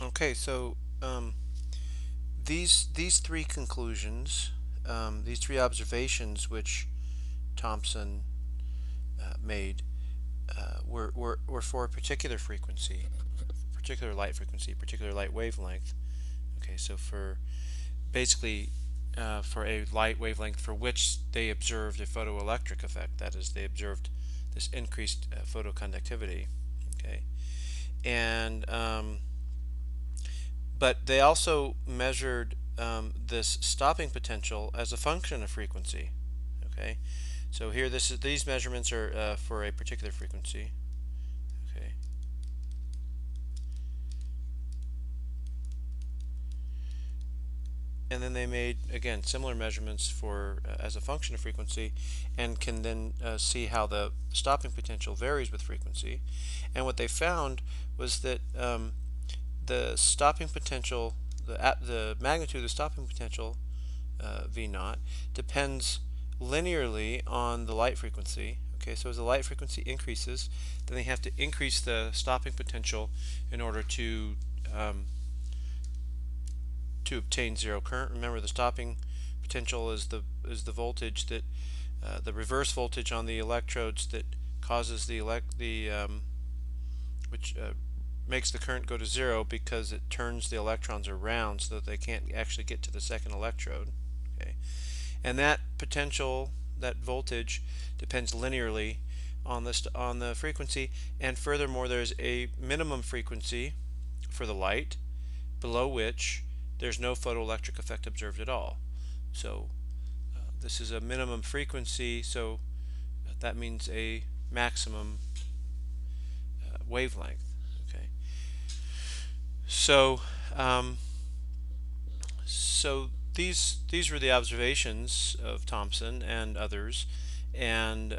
Okay, so these three conclusions, these three observations which Thomson made were for a particular frequency, particular light frequency, particular light wavelength. Okay, so for basically for a light wavelength for which they observed a photoelectric effect. That is, they observed this increased photoconductivity. Okay, and but they also measured this stopping potential as a function of frequency. Okay, so here these measurements are for a particular frequency. Okay, and then they made again similar measurements for as a function of frequency, and can then see how the stopping potential varies with frequency. And what they found was that the stopping potential, the magnitude of the stopping potential V naught depends linearly on the light frequency. Okay, so as the light frequency increases, then they have to increase the stopping potential in order um, to obtain zero current. Remember, the stopping potential is the voltage that the reverse voltage on the electrodes that causes which makes the current go to zero because it turns the electrons around so that they can't actually get to the second electrode. Okay, and that potential, that voltage, depends linearly on the frequency, and furthermore, there's a minimum frequency for the light below which there's no photoelectric effect observed at all. So this is a minimum frequency, so that means a maximum wavelength. Okay, so um, so these were the observations of Thomson and others, and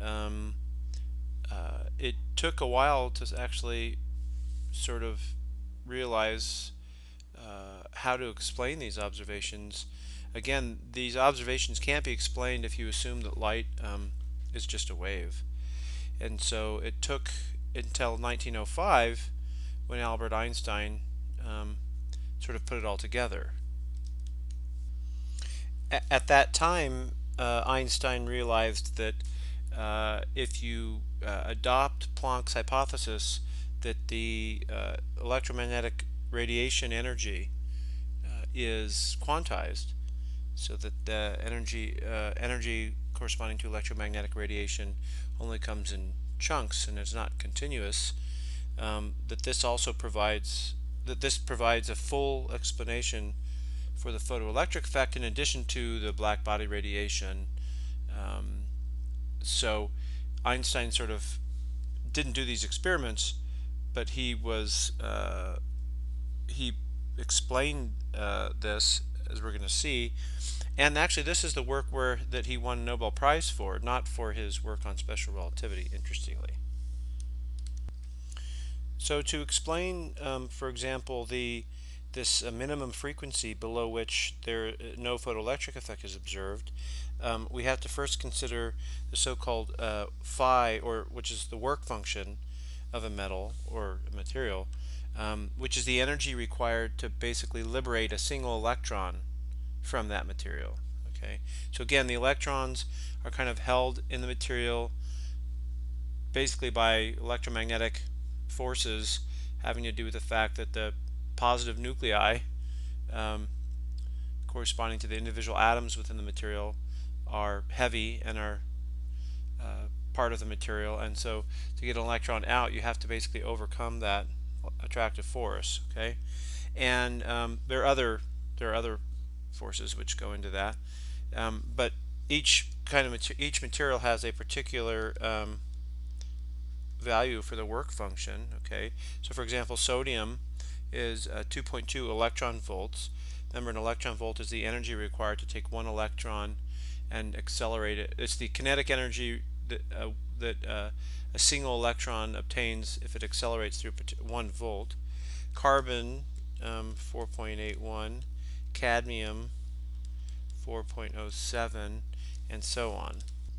it took a while to actually sort of realize how to explain these observations. Again, these observations can't be explained if you assume that light is just a wave. And so it took until 1905 when Albert Einstein um, sort of put it all together. At that time, Einstein realized that if you adopt Planck's hypothesis that the electromagnetic radiation energy is quantized, so that the energy corresponding to electromagnetic radiation only comes in chunks and is not continuous, that this provides a full explanation for the photoelectric effect in addition to the black body radiation. Um, so Einstein sort of didn't do these experiments, but he explained this, as we're going to see. And actually, this is the work that he won a Nobel Prize for, not for his work on special relativity, interestingly. So to explain, for example, this minimum frequency below which no photoelectric effect is observed, we have to first consider the so-called phi, or which is the work function of a metal or a material, which is the energy required to basically liberate a single electron from that material. Okay, so again, the electrons are kind of held in the material basically by electromagnetic forces having to do with the fact that the positive nuclei um, corresponding to the individual atoms within the material are heavy and are part of the material, and so to get an electron out you have to basically overcome that attractive force. Okay, and there are other forces which go into that, but each material has a particular value for the work function. Okay, so for example, sodium is 2.2 electron volts. Remember, an electron volt is the energy required to take one electron and accelerate it. It's the kinetic energy that a single electron obtains if it accelerates through 1 volt. Carbon 4.81, cadmium 4.07, and so on.